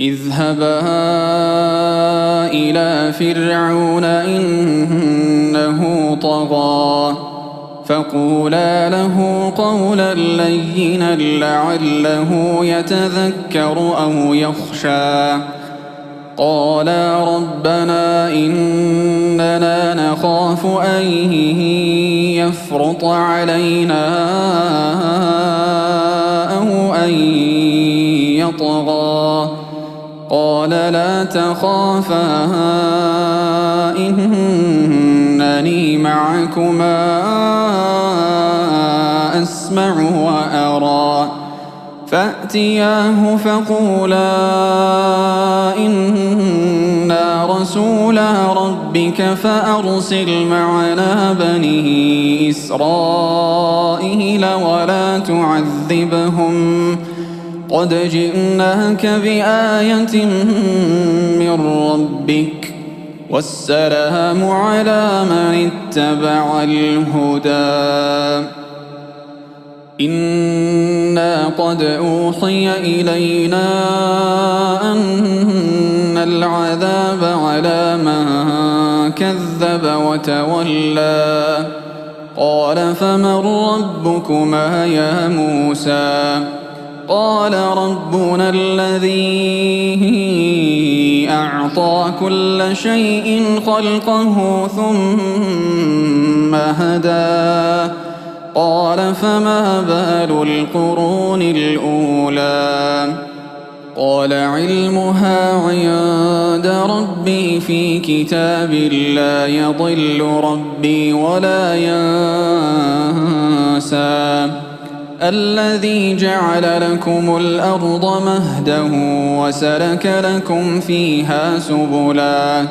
اذهبا إلى فرعون إنه طغى فقولا له قولا لينا لعله يتذكر أو يخشى. قالا ربنا إننا نخاف أن يفرط علينا أو أن يطغى. قال لا تخافا إنني معكما أسمع وأرى. فأتياه فقولا إنا رسولا ربك فأرسل معنا بني إسرائيل ولا تعذبهم قد جئناك بآية من ربك والسلام على من اتبع الهدى. إنا قد أوحي إلينا أن العذاب على من كذب وتولى. قال فمن ربكما يا موسى؟ قال ربنا الذي أعطى كل شيء خلقه ثم هدى. قال فما بال القرون الأولى؟ قال علمها عند ربي في كتاب لا يضل ربي ولا ينسى. الذي جعل لكم الأرض مهدا وسلك لكم فيها سبلا